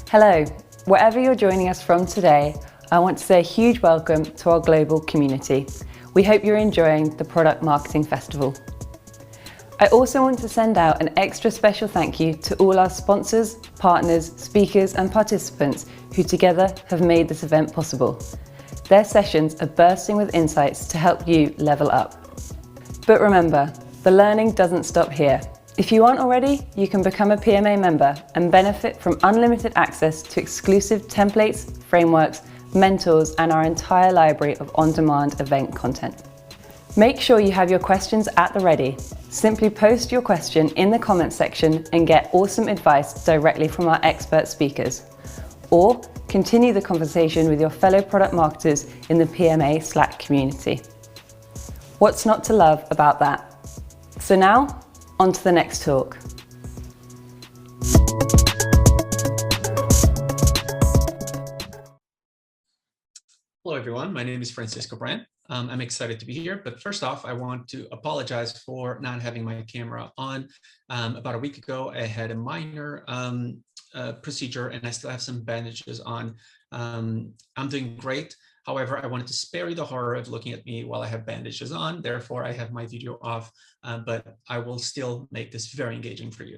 Hello, wherever you're joining us from today, I want to say a huge welcome to our global community. We hope you're enjoying the Product Marketing Festival. I also want to send out an extra special thank you to all our sponsors, partners, speakers and participants who together have made this event possible. Their sessions are bursting with insights to help you level up. But remember, the learning doesn't stop here. If you aren't already, you can become a PMA member and benefit from unlimited access to exclusive templates, frameworks, mentors, and our entire library of on-demand event content. Make sure you have your questions at the ready. Simply post your question in the comments section and get awesome advice directly from our expert speakers. Or continue the conversation with your fellow product marketers in the PMA Slack community. What's not to love about that? So now, on to the next talk. Hello, everyone. My name is Francisco Brandt. I'm excited to be here, but first off, I want to apologize for not having my camera on. About a week ago, I had a minor procedure and I still have some bandages on. I'm doing great. However, I wanted to spare you the horror of looking at me while I have bandages on. Therefore, I have my video off, but I will still make this very engaging for you.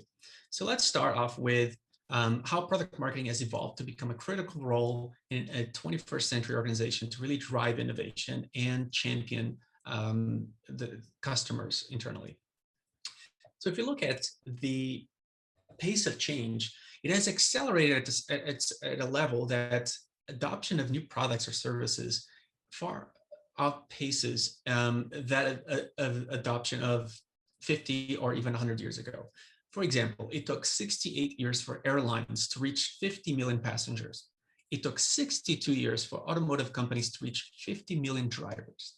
So let's start off with how product marketing has evolved to become a critical role in a 21st century organization to really drive innovation and champion the customers internally. So if you look at the pace of change, it has accelerated at a level that adoption of new products or services far outpaces that of adoption of 50 or even 100 years ago. For example, it took 68 years for airlines to reach 50 million passengers. It took 62 years for automotive companies to reach 50 million drivers.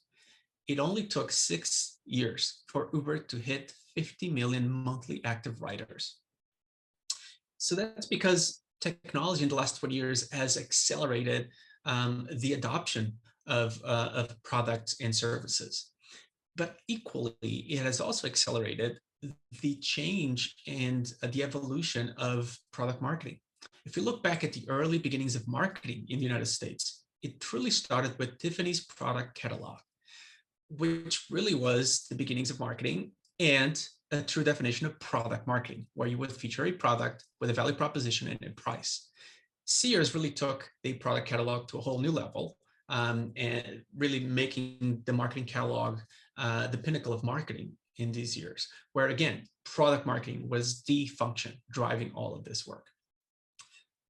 It only took 6 years for Uber to hit 50 million monthly active riders. So that's because technology in the last 20 years has accelerated the adoption of products and services. But equally, it has also accelerated the change and the evolution of product marketing. If you look back at the early beginnings of marketing in the United States, it truly started with Tiffany's product catalog, which really was the beginnings of marketing and a true definition of product marketing, where you would feature a product with a value proposition and a price. Sears really took the product catalog to a whole new level, and really making the marketing catalog the pinnacle of marketing in these years, where again, product marketing was the function driving all of this work.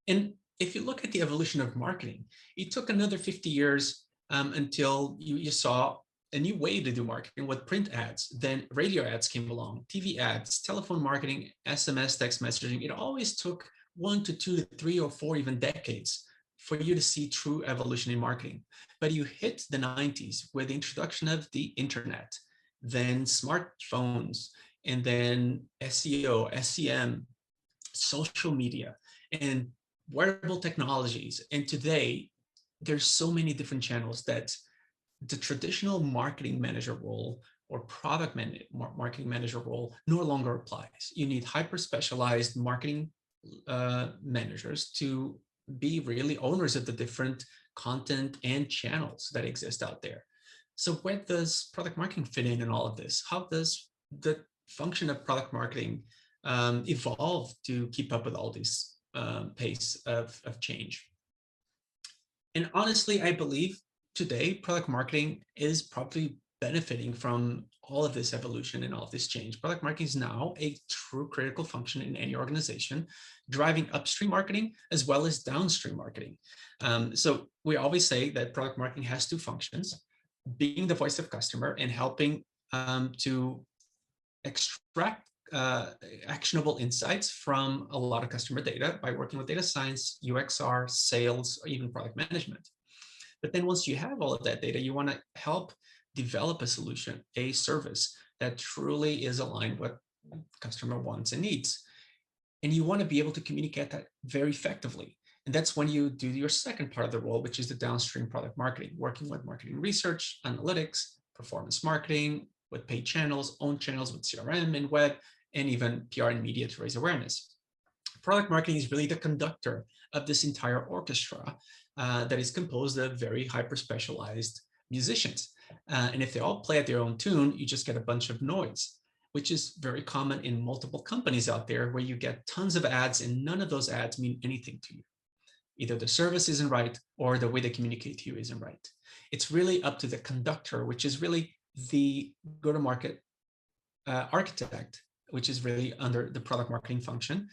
And if you look at the evolution of marketing, it took another 50 years until you saw a new way to do marketing with print ads. Then radio ads came along, TV ads, telephone marketing, SMS, text messaging. It always took 1 to 2 to 3 or 4 even decades for you to see true evolution in marketing. But you hit the 90s with the introduction of the internet, then smartphones, and then SEO, SEM, social media, and wearable technologies. And today, there's so many different channels that the traditional marketing manager role or product marketing manager role no longer applies. You need hyper-specialized marketing managers to be really owners of the different content and channels that exist out there. So where does product marketing fit in all of this? How does the function of product marketing evolve to keep up with all these pace of change? And honestly, I believe today, product marketing is probably benefiting from all of this evolution and all of this change. Product marketing is now a true critical function in any organization, driving upstream marketing as well as downstream marketing. So we always say that product marketing has two functions: being the voice of customer and helping to extract actionable insights from a lot of customer data by working with data science, UXR, sales, or even product management. But then once you have all of that data, you want to help develop a solution, a service that truly is aligned with customer wants and needs. And you want to be able to communicate that very effectively. And that's when you do your second part of the role, which is the downstream product marketing, working with marketing research, analytics, performance marketing, with paid channels, own channels with CRM and web, and even PR and media to raise awareness. Product marketing is really the conductor of this entire orchestra that is composed of very hyper-specialized musicians. And if they all play at their own tune, you just get a bunch of noise, which is very common in multiple companies out there where you get tons of ads and none of those ads mean anything to you. Either the service isn't right or the way they communicate to you isn't right. It's really up to the conductor, which is really the go-to-market architect, which is really under the product marketing function,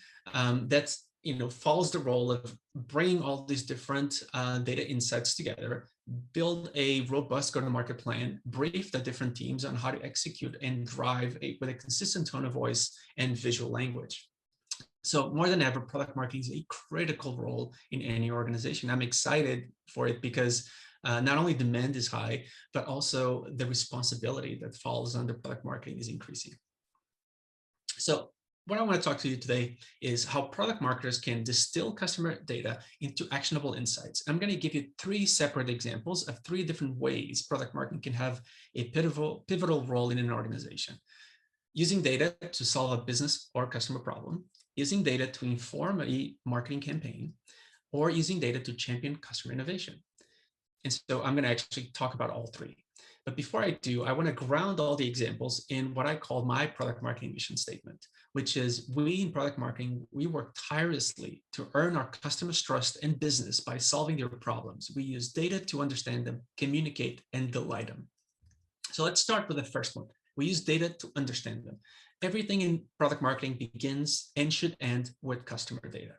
that's follows the role of bringing all these different data insights together, build a robust go-to-market plan, brief the different teams on how to execute and drive with a consistent tone of voice and visual language. So more than ever, product marketing is a critical role in any organization. I'm excited for it because not only demand is high, but also the responsibility that falls under product marketing is increasing. So what I want to talk to you today is how product marketers can distill customer data into actionable insights. I'm going to give you 3 separate examples of 3 different ways product marketing can have a pivotal role in an organization. Using data to solve a business or customer problem, using data to inform a marketing campaign, or using data to champion customer innovation. And so I'm going to actually talk about all 3. But before I do, I want to ground all the examples in what I call my product marketing mission statement, which is we in product marketing, we work tirelessly to earn our customers' trust and business by solving their problems. We use data to understand them, communicate, and delight them. So let's start with the first one. We use data to understand them. Everything in product marketing begins and should end with customer data.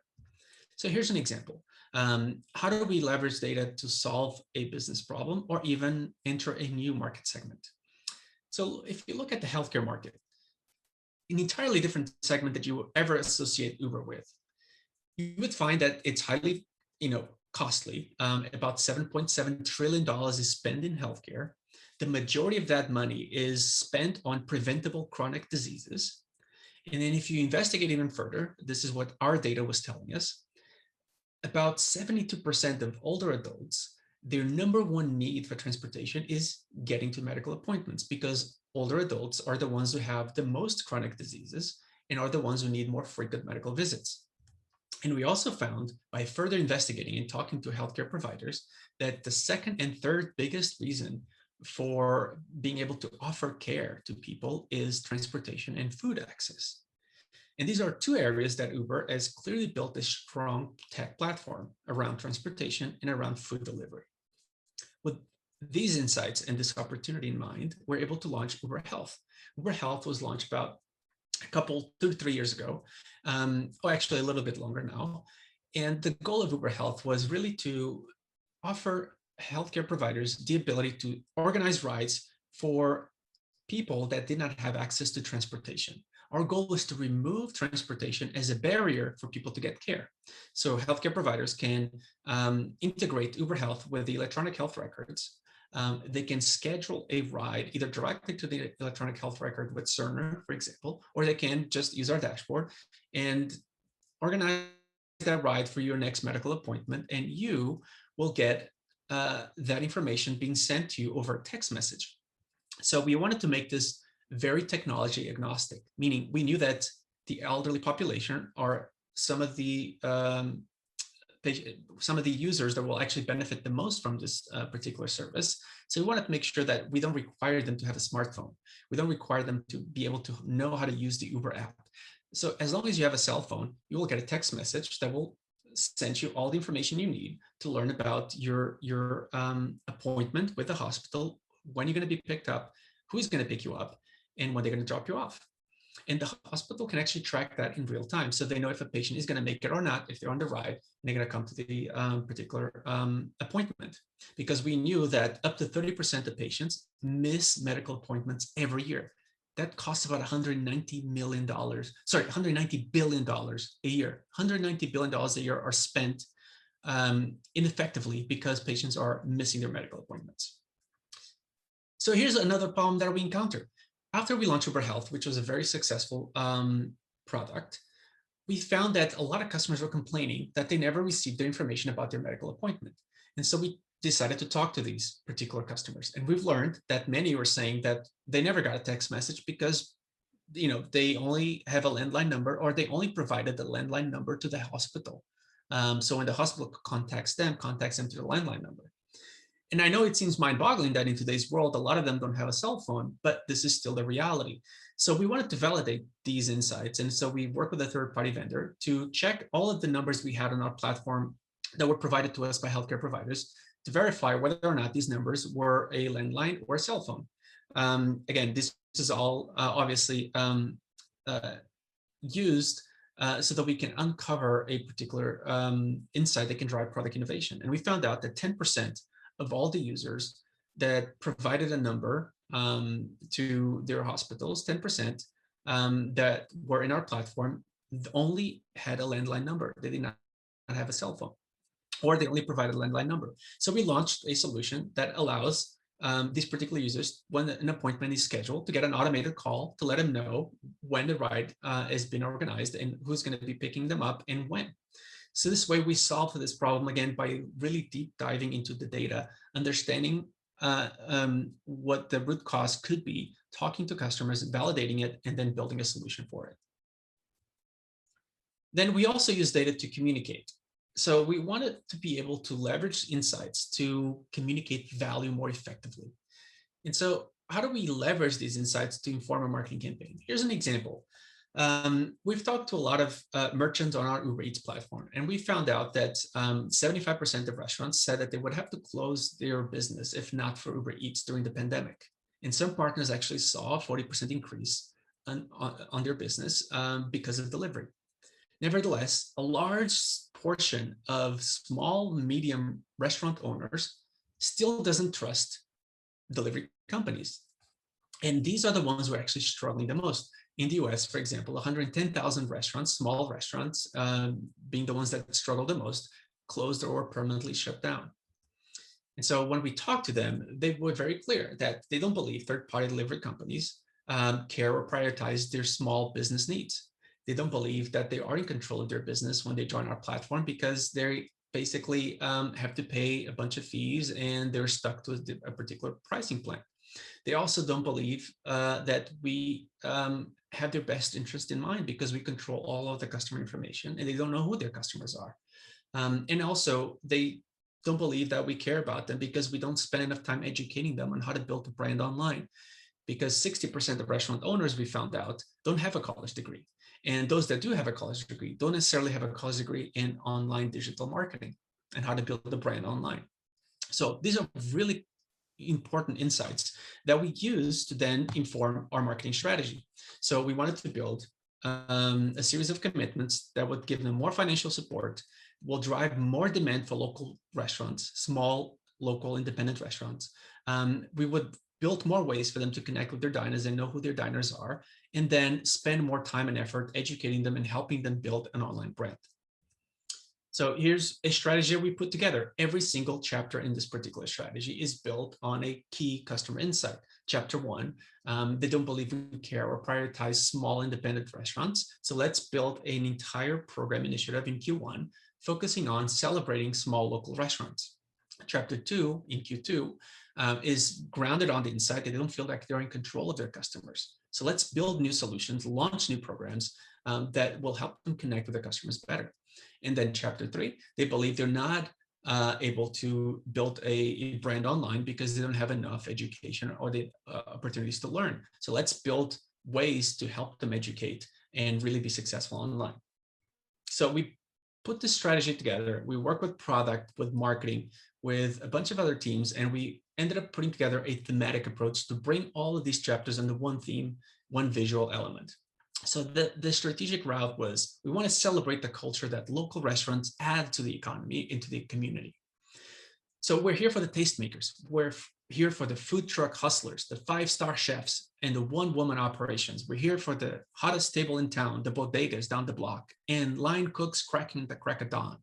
So here's an example. How do we leverage data to solve a business problem or even enter a new market segment? So if you look at the healthcare market, an entirely different segment that you would ever associate Uber with, you would find that it's highly, costly. About $7.7 trillion is spent in healthcare. The majority of that money is spent on preventable chronic diseases. And then if you investigate even further, this is what our data was telling us, about 72% of older adults, their number 1 need for transportation is getting to medical appointments, because older adults are the ones who have the most chronic diseases and are the ones who need more frequent medical visits. And we also found, by further investigating and talking to healthcare providers, that the second and third biggest reason for being able to offer care to people is transportation and food access. And these are 2 areas that Uber has clearly built a strong tech platform around transportation and around food delivery. With these insights and this opportunity in mind, we're able to launch Uber Health. Uber Health was launched about 2 to 3 years ago, actually a little bit longer now. And the goal of Uber Health was really to offer healthcare providers the ability to organize rides for people that did not have access to transportation. Our goal was to remove transportation as a barrier for people to get care. So healthcare providers can integrate Uber Health with the electronic health records. They can schedule a ride either directly to the electronic health record with Cerner, for example, or they can just use our dashboard and organize that ride for your next medical appointment, and you will get that information being sent to you over a text message. So we wanted to make this very technology agnostic, meaning we knew that the elderly population are some of the users that will actually benefit the most from this particular service. So we wanted to make sure that we don't require them to have a smartphone. We don't require them to be able to know how to use the Uber app. So as long as you have a cell phone, you will get a text message that will send you all the information you need to learn about your appointment with the hospital, when you're going to be picked up, who's going to pick you up, and when they're going to drop you off. And the hospital can actually track that in real time. So they know if a patient is going to make it or not, if they're on the ride, and they're going to come to the particular appointment. Because we knew that up to 30% of patients miss medical appointments every year. That costs about $190 billion a year. $190 billion a year are spent ineffectively because patients are missing their medical appointments. So here's another problem that we encountered. After we launched Uber Health, which was a very successful product, we found that a lot of customers were complaining that they never received their information about their medical appointment. And so we decided to talk to these particular customers. And we've learned that many were saying that they never got a text message because they only have a landline number, or they only provided the landline number to the hospital. So when the hospital contacts them to the landline number. And I know it seems mind-boggling that in today's world, a lot of them don't have a cell phone, but this is still the reality. So we wanted to validate these insights. And so we worked with a third-party vendor to check all of the numbers we had on our platform that were provided to us by healthcare providers to verify whether or not these numbers were a landline or a cell phone. Again, this is all obviously used so that we can uncover a particular insight that can drive product innovation. And we found out that 10% of all the users that provided a number to their hospitals, 10% that were in our platform only had a landline number. They did not have a cell phone, or they only provided a landline number. So we launched a solution that allows these particular users, when an appointment is scheduled, to get an automated call to let them know when the ride has been organized and who's going to be picking them up and when. So this way we solve this problem, again, by really deep diving into the data, understanding what the root cause could be, talking to customers, validating it, and then building a solution for it. Then we also use data to communicate. So we wanted to be able to leverage insights to communicate value more effectively. And so how do we leverage these insights to inform a marketing campaign? Here's an example. We've talked to a lot of merchants on our Uber Eats platform, and we found out that 75% of restaurants said that they would have to close their business if not for Uber Eats during the pandemic. And some partners actually saw a 40% increase on their business because of delivery. Nevertheless, a large portion of small, medium restaurant owners still doesn't trust delivery companies. And these are the ones who are actually struggling the most. In the US, for example, 110,000 restaurants, small restaurants, being the ones that struggle the most, closed or were permanently shut down. And so when we talked to them, they were very clear that they don't believe third-party delivery companies care or prioritize their small business needs. They don't believe that they are in control of their business when they join our platform, because they basically have to pay a bunch of fees and they're stuck to a particular pricing plan. They also don't believe that we have their best interest in mind, because we control all of the customer information and they don't know who their customers are. And also they don't believe that we care about them, because we don't spend enough time educating them on how to build a brand online. Because 60% of restaurant owners, we found out, don't have a college degree. And those that do have a college degree don't necessarily have a college degree in online digital marketing and how to build a brand online. So these are really important insights that we use to then inform our marketing strategy. So we wanted to build a series of commitments that would give them more financial support, will drive more demand for local restaurants, small, local, independent restaurants. We would build more ways for them to connect with their diners and know who their diners are, and then spend more time and effort educating them and helping them build an online brand. So here's a strategy we put together. Every single chapter in this particular strategy is built on a key customer insight. Chapter 1, they don't believe we care or prioritize small independent restaurants. So let's build an entire program initiative in Q1, focusing on celebrating small local restaurants. Chapter 2, in Q2, is grounded on the insight that they don't feel like they're in control of their customers. So let's build new solutions, launch new programs that will help them connect with their customers better. And then chapter 3, they believe they're not able to build a brand online because they don't have enough education or the opportunities to learn. So let's build ways to help them educate and really be successful online. So we put this strategy together. We work with product, with marketing, with a bunch of other teams, and we ended up putting together a thematic approach to bring all of these chapters under one theme, one visual element. So the strategic route was, we want to celebrate the culture that local restaurants add to the economy, into the community. So we're here for the tastemakers. We're here for the food truck hustlers, the 5-star chefs, and the one-woman operations. We're here for the hottest table in town, the bodegas down the block, and line cooks cracking the crack of dawn.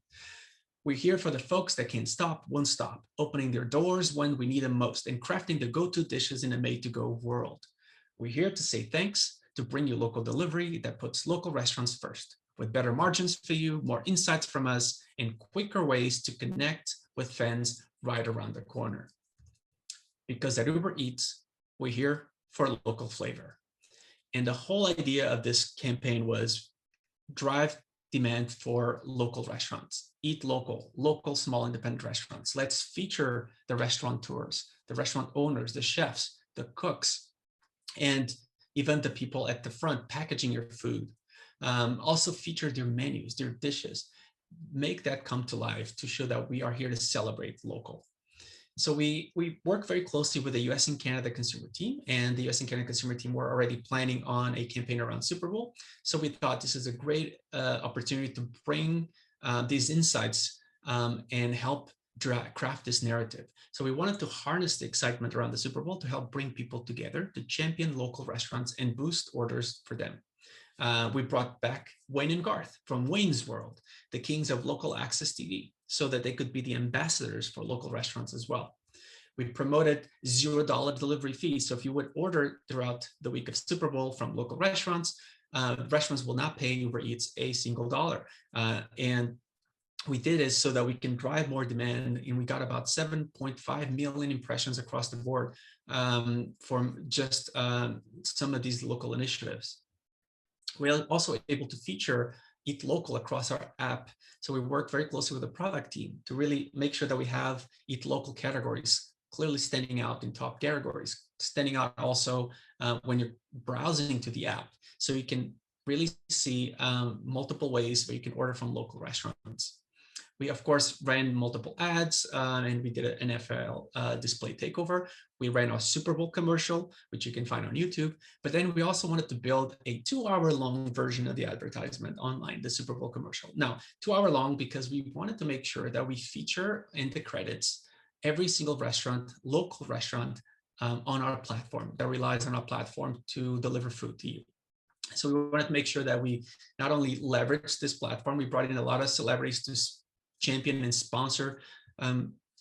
We're here for the folks that can't stop, won't stop, opening their doors when we need them most, and crafting the go-to dishes in a made-to-go world. We're here to say thanks, to bring you local delivery that puts local restaurants first, with better margins for you, more insights from us, and quicker ways to connect with fans right around the corner. Because at Uber Eats, we're here for local flavor. And the whole idea of this campaign was drive demand for local restaurants, eat local, local small independent restaurants. Let's feature the restaurateurs, the restaurant owners, the chefs, the cooks, and even the people at the front packaging your food. Also feature their menus, their dishes, make that come to life to show that we are here to celebrate local. So we work very closely with the US and Canada consumer team, and the US and Canada consumer team were already planning on a campaign around Super Bowl. So we thought this is a great opportunity to bring these insights and help craft this narrative. So we wanted to harness the excitement around the Super Bowl to help bring people together to champion local restaurants and boost orders for them. We brought back Wayne and Garth from Wayne's World, the kings of local access TV, so that they could be the ambassadors for local restaurants as well. We promoted $0 delivery fees. So if you would order throughout the week of Super Bowl from local restaurants, restaurants will not pay Uber Eats a single dollar. And we did it so that we can drive more demand, and we got about 7.5 million impressions across the board from just some of these local initiatives. We're also able to feature Eat Local across our app. So we work very closely with the product team to really make sure that we have Eat Local categories clearly standing out in top categories, standing out also when you're browsing to the app. So you can really see multiple ways where you can order from local restaurants. We, of course, ran multiple ads and we did an NFL display takeover. We ran our Super Bowl commercial, which you can find on YouTube. But then we also wanted to build a 2-hour-long version of the advertisement online, the Super Bowl commercial. Now, 2-hour long because we wanted to make sure that we feature in the credits every single restaurant, local restaurant on our platform that relies on our platform to deliver food to you. So we wanted to make sure that we not only leverage this platform, we brought in a lot of celebrities to champion and sponsor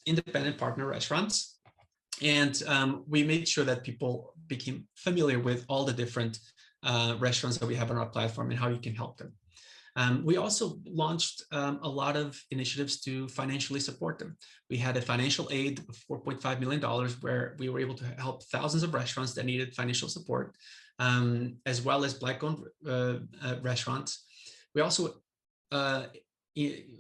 independent partner restaurants. And we made sure that people became familiar with all the different restaurants that we have on our platform and how you can help them. We also launched a lot of initiatives to financially support them. We had a financial aid of $4.5 million where we were able to help thousands of restaurants that needed financial support, as well as Black-owned restaurants. We also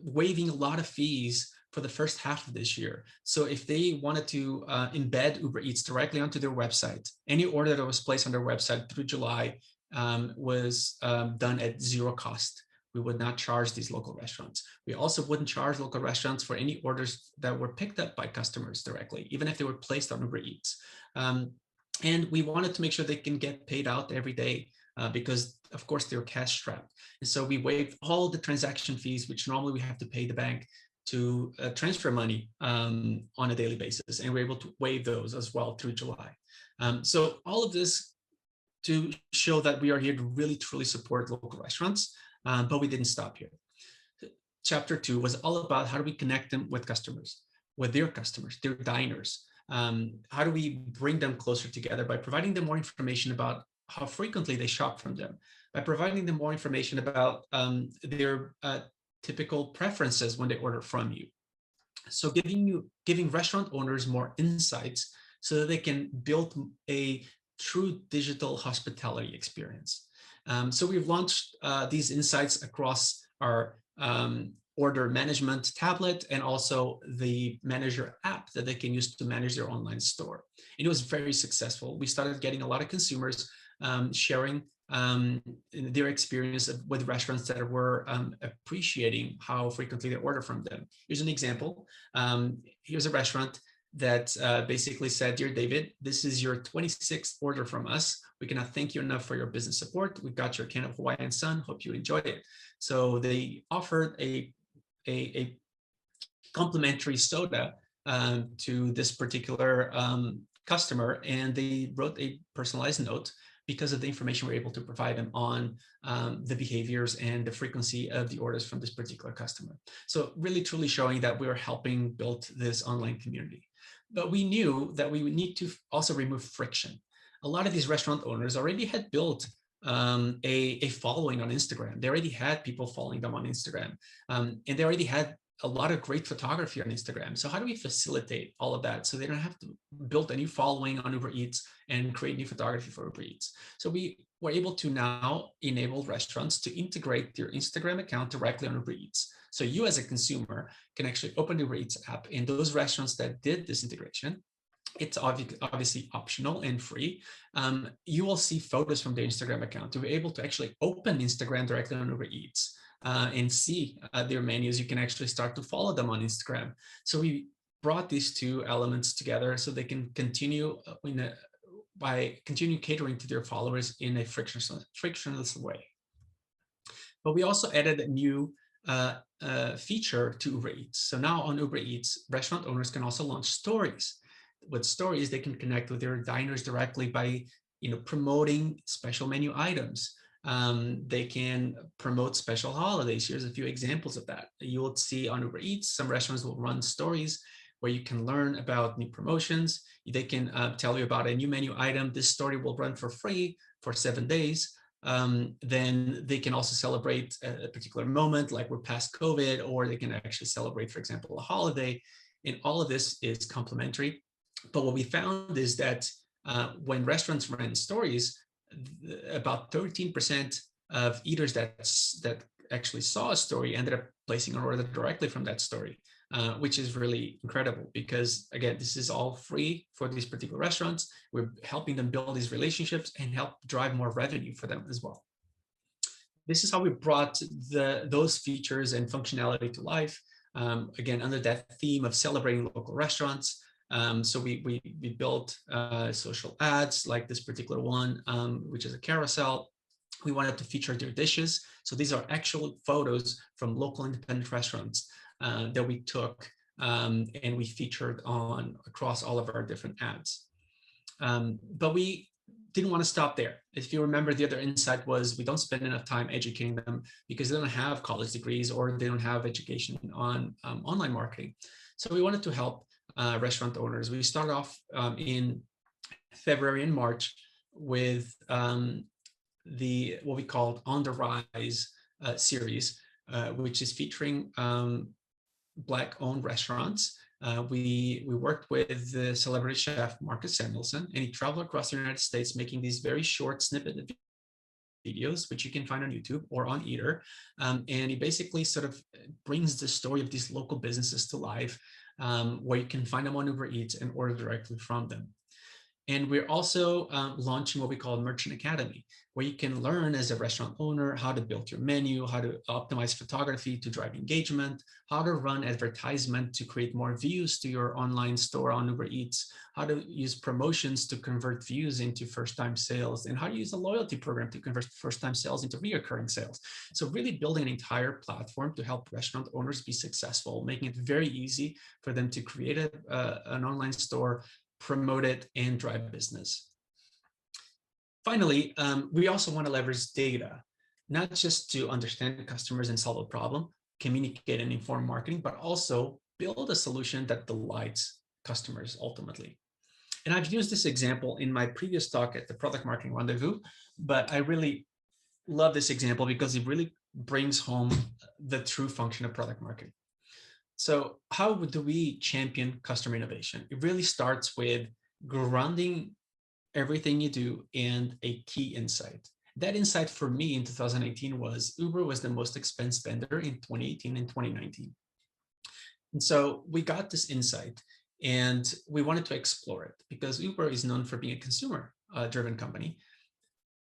waiving a lot of fees for the first half of this year. So if they wanted to embed Uber Eats directly onto their website, any order that was placed on their website through July was done at zero cost. We would not charge these local restaurants. We also wouldn't charge local restaurants for any orders that were picked up by customers directly, even if they were placed on Uber Eats. And we wanted to make sure they can get paid out every day because, of course, they're cash strapped. And so we waived all the transaction fees, which normally we have to pay the bank to transfer money on a daily basis. And we're able to waive those as well through July. So all of this to show that we are here to really, truly support local restaurants, but we didn't stop here. Chapter 2 was all about how do we connect them with customers, with their customers, their diners. How do we bring them closer together by providing them more information about how frequently they shop from them, by providing them more information about their typical preferences when they order from you. So giving restaurant owners more insights so that they can build a true digital hospitality experience. So we've launched these insights across our order management tablet and also the manager app that they can use to manage their online store. And it was very successful. We started getting a lot of consumers sharing their experience with restaurants that were appreciating how frequently they order from them. Here's an example. Here's a restaurant that basically said, "Dear David, this is your 26th order from us. We cannot thank you enough for your business support. We got your can of Hawaiian Sun. Hope you enjoyed it." So they offered a complimentary soda to this particular customer, and they wrote a personalized note because of the information we're able to provide them on the behaviors and the frequency of the orders from this particular customer. So really, truly showing that we are helping build this online community. But we knew that we would need to also remove friction. A lot of these restaurant owners already had built a following on Instagram. They already had people following them on Instagram, and they already had a lot of great photography on Instagram. So how do we facilitate all of that so they don't have to build a new following on Uber Eats and create new photography for Uber Eats? So we we're able to now enable restaurants to integrate their Instagram account directly on Uber Eats. So you as a consumer can actually open the Uber Eats app, and those restaurants that did this integration, it's obviously optional and free. You will see photos from their Instagram account. You'll be able to actually open Instagram directly on Uber Eats and see their menus. You can actually start to follow them on Instagram. So we brought these two elements together so they can continue by continuing catering to their followers in a frictionless way. But we also added a new feature to Uber Eats. So now on Uber Eats, restaurant owners can also launch stories. With stories, they can connect with their diners directly by promoting special menu items. They can promote special holidays. Here's a few examples of that. You will see on Uber Eats, some restaurants will run stories where you can learn about new promotions. They can tell you about a new menu item. This story will run for free for 7 days. Then they can also celebrate a particular moment, like we're past COVID, or they can actually celebrate, for example, a holiday. And all of this is complimentary. But what we found is that when restaurants ran stories, about 13% of eaters that actually saw a story ended up placing an order directly from that story, which is really incredible because, again, this is all free for these particular restaurants. We're helping them build these relationships and help drive more revenue for them as well. This is how we brought those features and functionality to life, again, under that theme of celebrating local restaurants. So we built social ads like this particular one, which is a carousel. We wanted to feature their dishes. So these are actual photos from local independent restaurants that we took and we featured across all of our different ads. But we didn't want to stop there. If you remember, the other insight was we don't spend enough time educating them because they don't have college degrees or they don't have education on online marketing. So we wanted to help restaurant owners. We started off in February and March with what we called On the Rise series, which is featuring Black-owned restaurants. We worked with the celebrity chef Marcus Samuelsson, and he traveled across the United States making these very short snippet videos, which you can find on YouTube or on Eater. And he basically sort of brings the story of these local businesses to life, where you can find them on Uber Eats and order directly from them. And we're also launching what we call Merchant Academy, where you can learn as a restaurant owner how to build your menu, how to optimize photography to drive engagement, how to run advertisement to create more views to your online store on Uber Eats, how to use promotions to convert views into first-time sales, and how to use a loyalty program to convert first-time sales into recurring sales. So really building an entire platform to help restaurant owners be successful, making it very easy for them to create an online store, promote it, and drive business. Finally, we also want to leverage data, not just to understand customers and solve a problem, communicate and inform marketing, but also build a solution that delights customers ultimately. And I've used this example in my previous talk at the Product Marketing Rendezvous, but I really love this example because it really brings home the true function of product marketing. So how do we champion customer innovation? It really starts with grounding everything you do in a key insight. That insight for me in 2018 was Uber was the most expensive vendor in 2018 and 2019. And so we got this insight and we wanted to explore it because Uber is known for being a consumer-driven company.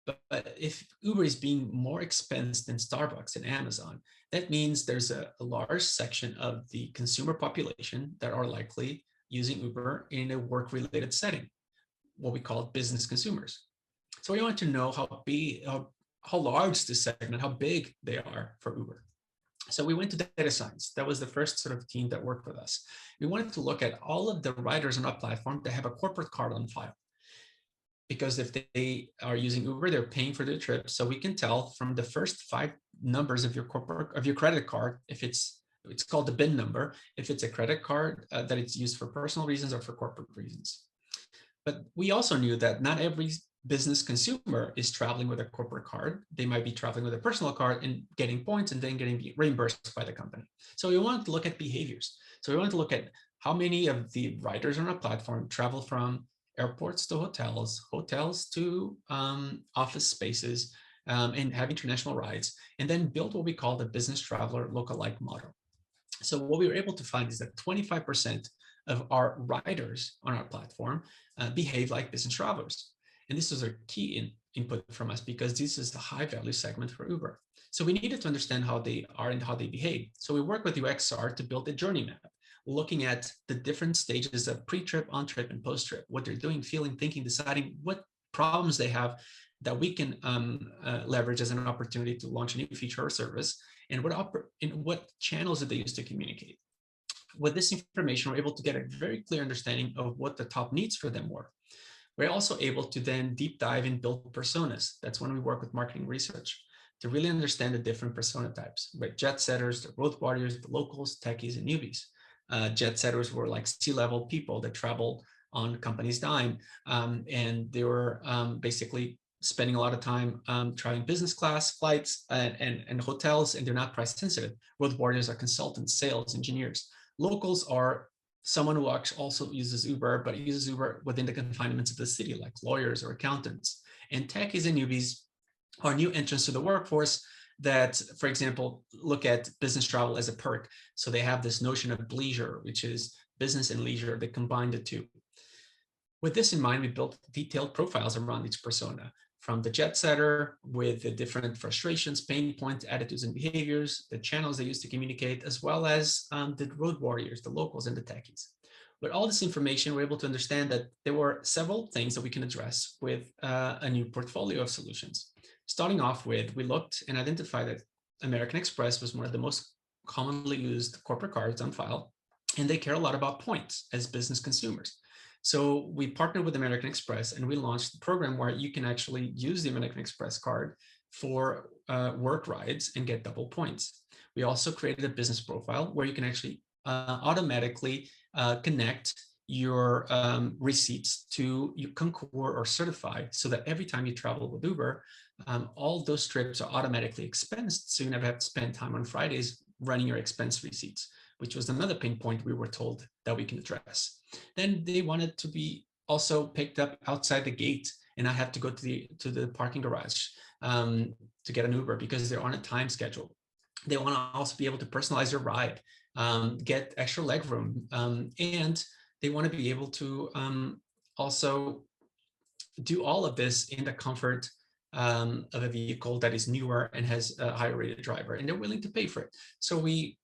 But if Uber is being more expensive than Starbucks and Amazon, that means there's a large section of the consumer population that are likely using Uber in a work-related setting, what we call business consumers. So we want to know how large this segment, how big they are for Uber. So we went to data science. That was the first sort of team that worked with us. We wanted to look at all of the riders on our platform that have a corporate card on file. Because if they are using Uber, they're paying for their trip. So we can tell from the first 5 numbers of your credit card, if it's called the BIN number, if it's a credit card that it's used for personal reasons or for corporate reasons. But we also knew that not every business consumer is traveling with a corporate card. They might be traveling with a personal card and getting points and then getting reimbursed by the company. So we wanted to look at behaviors. So we wanted to look at how many of the riders on our platform travel from airports to hotels, hotels to office spaces, and have international rides, and then build what we call the business traveler lookalike model. So what we were able to find is that 25% of our riders on our platform behave like business travelers. And this was a key input from us because this is a high value segment for Uber. So we needed to understand how they are and how they behave. So we worked with UXR to build a journey map, looking at the different stages of pre-trip, on-trip, and post-trip, what they're doing, feeling, thinking, deciding what problems they have that we can leverage as an opportunity to launch a new feature or service, and what channels did they use to communicate. With this information, we're able to get a very clear understanding of what the top needs for them were. We're also able to then deep dive and build personas. That's when we work with marketing research to really understand the different persona types, right? Jet setters, the road warriors, the locals, techies, and newbies. Jet setters were like C-level people that travel on the company's dime, and they were basically spending a lot of time trying business class flights and hotels, and they're not price sensitive. Road warriors are consultants, sales, engineers. Locals are someone who also uses Uber, but uses Uber within the confinements of the city, like lawyers or accountants. And techies and newbies are new entrants to the workforce that, for example, look at business travel as a perk. So they have this notion of bleisure, which is business and leisure that combine the two. With this in mind, we built detailed profiles around each persona, from the jet setter with the different frustrations, pain points, attitudes, and behaviors, the channels they use to communicate, as well as the road warriors, the locals, and the techies. With all this information, we're able to understand that there were several things that we can address with a new portfolio of solutions. Starting off with, we looked and identified that American Express was one of the most commonly used corporate cards on file, and they care a lot about points as business consumers. So we partnered with American Express and we launched the program where you can actually use the American Express card for work rides and get double points. We also created a business profile where you can actually automatically connect your receipts to Concur or Certify, so that every time you travel with Uber, all those trips are automatically expensed, so you never have to spend time on Fridays running your expense receipts, which was another pain point we were told that we can address. Then they wanted to be also picked up outside the gate and not have to go to the parking garage to get an Uber because they're on a time schedule. They want to also be able to personalize your ride, get extra legroom, and they want to be able to also do all of this in the comfort of a vehicle that is newer and has a higher rated driver, and they're willing to pay for it. So we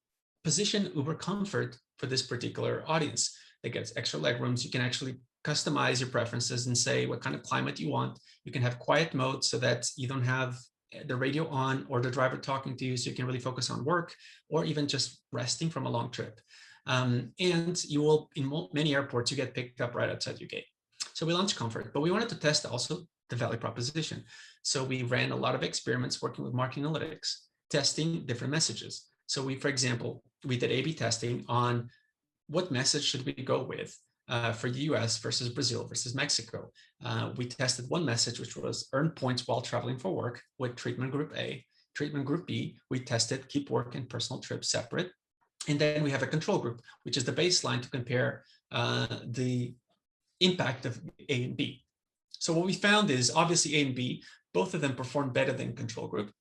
position Uber Comfort for this particular audience that gets extra legrooms. You can actually customize your preferences and say what kind of climate you want. You can have quiet mode so that you don't have the radio on or the driver talking to you, so you can really focus on work or even just resting from a long trip. And you will, in many airports, you get picked up right outside your gate. So we launched Comfort, but we wanted to test also the value proposition. So we ran a lot of experiments working with marketing analytics, testing different messages. So we, for example, we did A/B testing on what message should we go with for the US versus Brazil versus Mexico. We tested one message, which was earn points while traveling for work with treatment group A. Treatment group B, we tested keep work and personal trips separate. And then we have a control group, which is the baseline to compare the impact of A and B. So what we found is obviously A and B, both of them performed better than control group,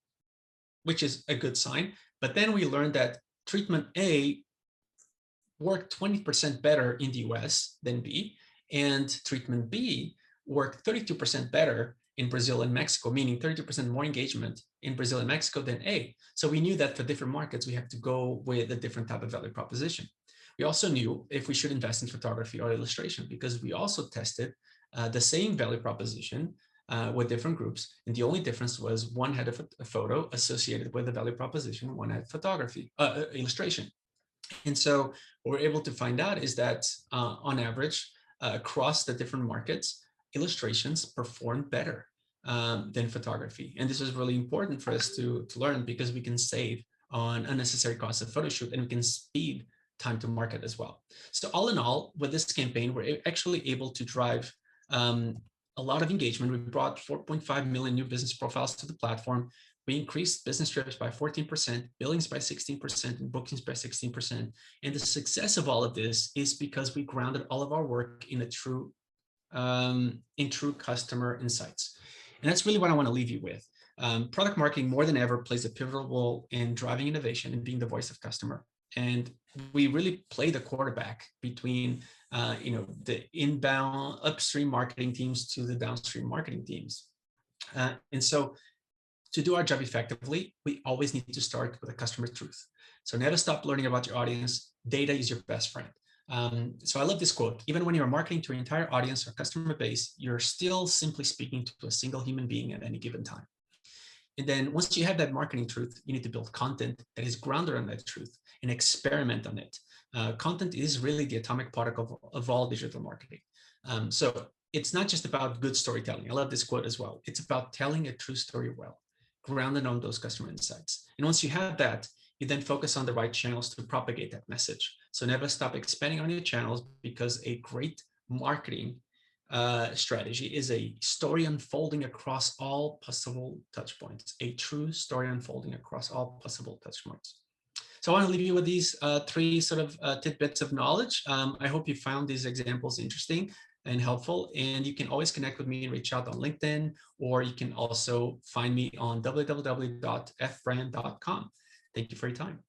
which is a good sign. But then we learned that treatment A worked 20% better in the US than B, and treatment B worked 32% better in Brazil and Mexico, meaning 32% more engagement in Brazil and Mexico than A. So we knew that for different markets, we have to go with a different type of value proposition. We also knew if we should invest in photography or illustration, because we also tested the same value proposition with different groups. And the only difference was one had a photo associated with the value proposition, one had photography, illustration. And so what we're able to find out is that on average, across the different markets, illustrations perform better than photography. And this is really important for us to learn, because we can save on unnecessary costs of photo shoot, and we can speed time to market as well. So all in all, with this campaign, we're actually able to drive a lot of engagement. We brought 4.5 million new business profiles to the platform. We increased business trips by 14%, billings by 16%, and bookings by 16%. And the success of all of this is because we grounded all of our work in a true in true customer insights. And that's really what I want to leave you with. Product marketing more than ever plays a pivotal role in driving innovation and being the voice of customer. And we really play the quarterback between the inbound upstream marketing teams to the downstream marketing teams. And so to do our job effectively, we always need to start with the customer truth. So never stop learning about your audience. Data is your best friend. So I love this quote: even when you're marketing to your entire audience or customer base, you're still simply speaking to a single human being at any given time. And then once you have that marketing truth, you need to build content that is grounded on that truth and experiment on it. Content is really the atomic particle of all digital marketing. So it's not just about good storytelling. I love this quote as well. It's about telling a true story well, grounded on those customer insights. And once you have that, you then focus on the right channels to propagate that message. So never stop expanding on your channels, because a great marketing strategy is a story unfolding across all possible touch points, a true story unfolding across all possible touch points. So I want to leave you with these three sort of tidbits of knowledge. I hope you found these examples interesting and helpful. And you can always connect with me and reach out on LinkedIn, or you can also find me on www.fbrand.com. Thank you for your time.